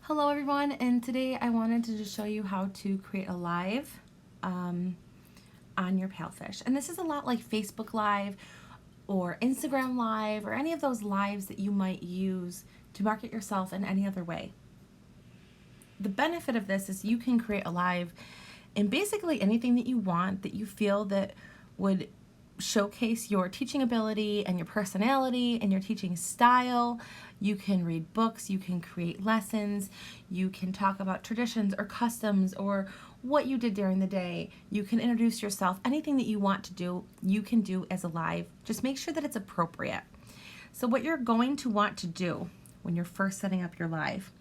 Hello everyone, and today I wanted to just show you how to create a live on your Palfish. And this is a lot like Facebook Live or Instagram Live or any of those lives that you might use to market yourself in any other way. The benefit of this is you can create a live in basically anything that you want that you feel that would showcase your teaching ability and your personality and your teaching style. You can read books, you can create lessons, you can talk about traditions or customs or what you did during the day. You can introduce yourself. Anything that you want to do, you can do as a live. Just make sure that it's appropriate. So what you're going to want to do when you're first setting up your live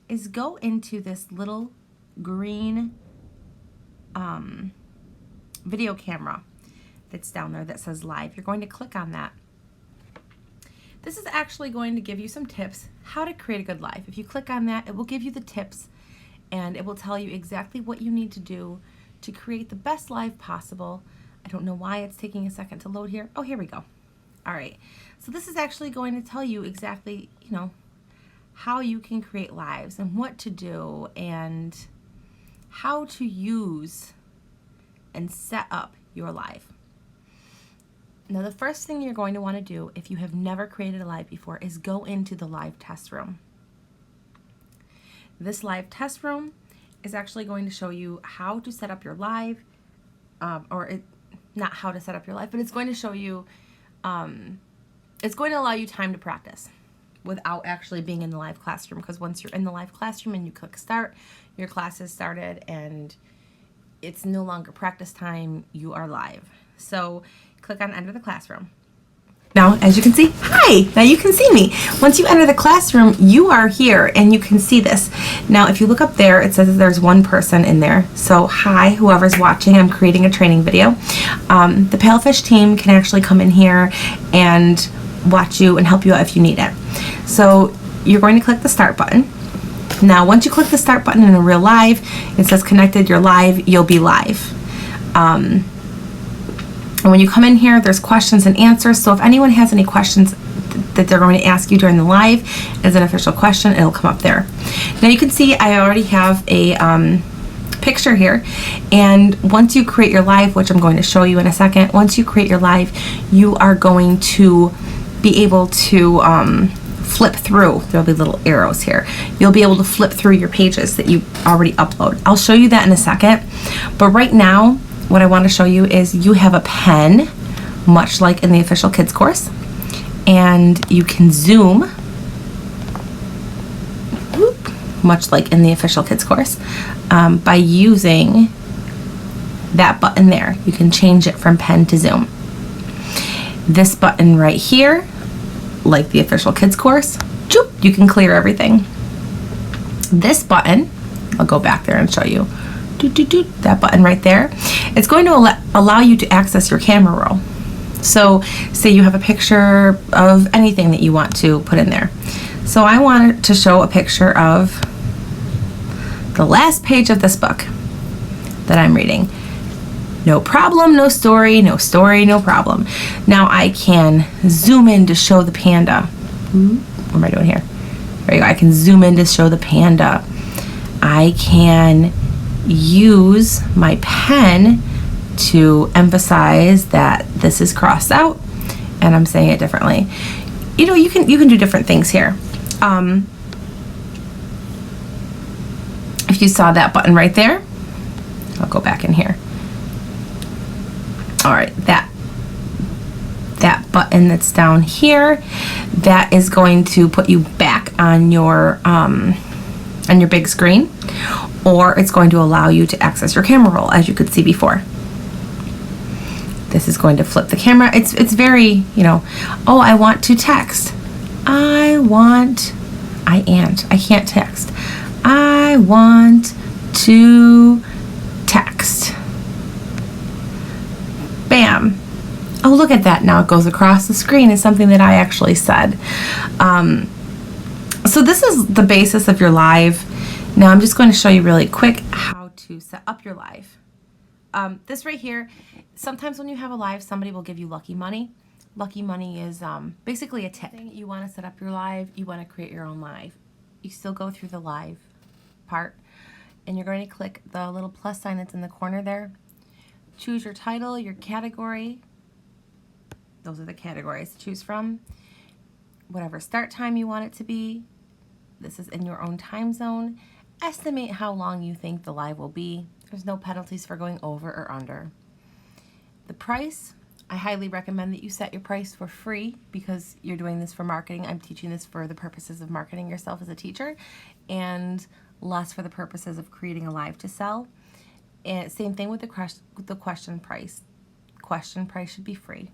is go into this little green video camera that's down there that says live. You're going to click on that. This is actually going to give you some tips how to create a good live. If you click on that, it will give you the tips and it will tell you exactly what you need to do to create the best live possible. I don't know why it's taking a second to load here. Oh, here we go. All right. So this is actually going to tell you exactly, how you can create lives and what to do and how to use and set up your live. Now, the first thing you're going to want to do if you have never created a live before is go into the live test room. This live test room is actually going to show you how to set up your live, not how to set up your live, but it's going to show you, it's going to allow you time to practice without actually being in the live classroom, because once you're in the live classroom and you click start, your class has started and it's no longer practice time, you are live. So click on enter the classroom. Now, as you can see, hi, now you can see me. Once you enter the classroom, you are here and you can see this. Now, if you look up there, it says that there's one person in there. So hi, whoever's watching, I'm creating a training video. The Palfish team can actually come in here and watch you and help you out if you need it. So you're going to click the start button. Now, once you click the start button in a real live, it says connected, you're live, you'll be live. And when you come in here, there's questions and answers. So if anyone has any questions that they're going to ask you during the live as an official question, it'll come up there. Now you can see I already have a picture here. And once you create your live, which I'm going to show you in a second, once you create your live, you are going to be able to flip through. There'll be little arrows here. You'll be able to flip through your pages that you already upload. I'll show you that in a second. But right now, what I want to show you is you have a pen, much like in the official kids course, and you can zoom, much like in the official kids course, by using that button there. You can change it from pen to zoom. This button right here, like the official kids course, you can clear everything. This button, I'll go back there and show you. That button right there, it's going to allow you to access your camera roll. So say you have a picture of anything that you want to put in there. So I wanted to show a picture of the last page of this book that I'm reading. No problem, no story, no story, no problem. Now I can zoom in to show the panda. What am I doing here? There you go. I can zoom in to show the panda. I can use my pen to emphasize that this is crossed out and I'm saying it differently. You can do different things here. If you saw that button right there, I'll go back in here. All right, that button that's down here, that is going to put you back on your big screen, or it's going to allow you to access your camera roll, as you could see before. This is going to flip the camera. It's very, oh, I want to text. I can't text. I want to text. Bam. Oh, look at that. Now it goes across the screen. It's something that I actually said. So this is the basis of your live. Now I'm just going to show you really quick how to set up your live. This right here, sometimes when you have a live, somebody will give you lucky money. Lucky money is basically a tip. You want to set up your live, you want to create your own live. You still go through the live part, and you're going to click the little plus sign that's in the corner there. Choose your title, your category. Those are the categories to choose from. Whatever start time you want it to be. This is in your own time zone. Estimate how long you think the live will be. There's no penalties for going over or under. The price, I highly recommend that you set your price for free because you're doing this for marketing. I'm teaching this for the purposes of marketing yourself as a teacher, and less for the purposes of creating a live to sell. And same thing with the question price. Question price should be free.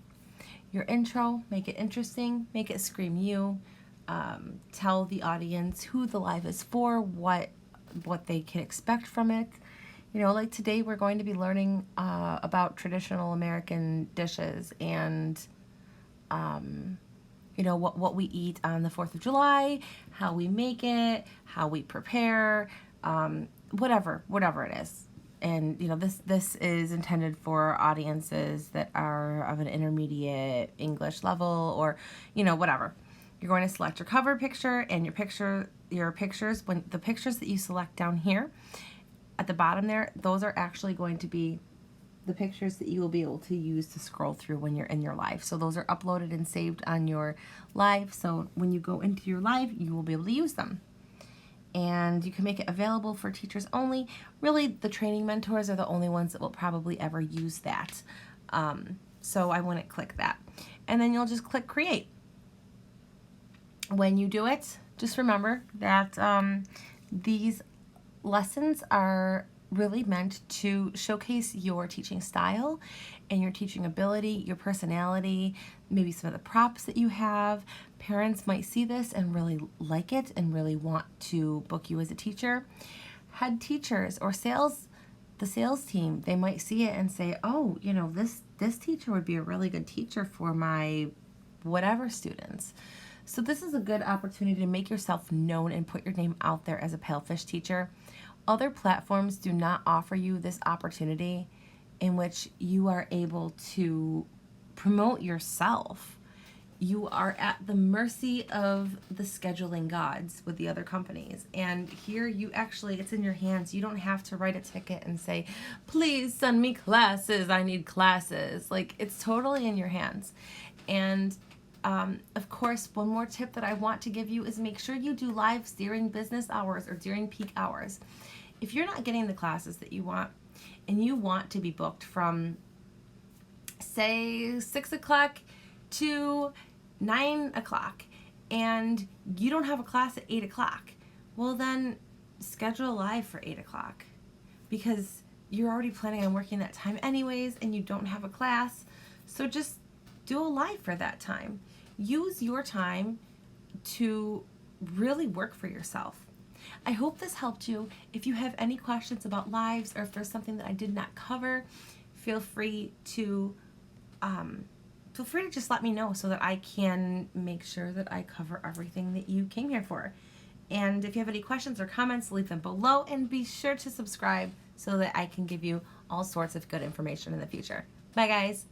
Your intro, make it interesting, make it scream you. Tell the audience who the live is for, what they can expect from it. You know, like today we're going to be learning about traditional American dishes and, you know, what we eat on the 4th of July, how we make it, how we prepare, whatever it is. And, you know, this is intended for audiences that are of an intermediate English level or, you know, whatever. You're going to select your cover picture and your pictures, when the pictures that you select down here, at the bottom there, those are actually going to be the pictures that you will be able to use to scroll through when you're in your live. So those are uploaded and saved on your live. So when you go into your live, you will be able to use them. And you can make it available for teachers only. Really, the training mentors are the only ones that will probably ever use that. So I wouldn't click that. And then you'll just click create. When you do it, just remember that these lessons are really meant to showcase your teaching style and your teaching ability, your personality, maybe some of the props that you have. Parents might see this and really like it and really want to book you as a teacher. Head teachers or the sales team, they might see it and say, oh, you know, this teacher would be a really good teacher for my whatever students. So this is a good opportunity to make yourself known and put your name out there as a Palfish teacher. Other platforms do not offer you this opportunity in which you are able to promote yourself. You are at the mercy of the scheduling gods with the other companies. And here it's in your hands. You don't have to write a ticket and say, please send me classes. I need classes. Like, it's totally in your hands. And of course, one more tip that I want to give you is make sure you do lives during business hours or during peak hours. If you're not getting the classes that you want and you want to be booked from, say, 6 o'clock to 9 o'clock and you don't have a class at 8 o'clock, well then schedule a live for 8 o'clock because you're already planning on working that time anyways and you don't have a class. So just do a live for that time. Use your time to really work for yourself. I hope this helped you. If you have any questions about lives or if there's something that I did not cover, feel free to just let me know so that I can make sure that I cover everything that you came here for. And if you have any questions or comments, leave them below and be sure to subscribe so that I can give you all sorts of good information in the future. Bye guys.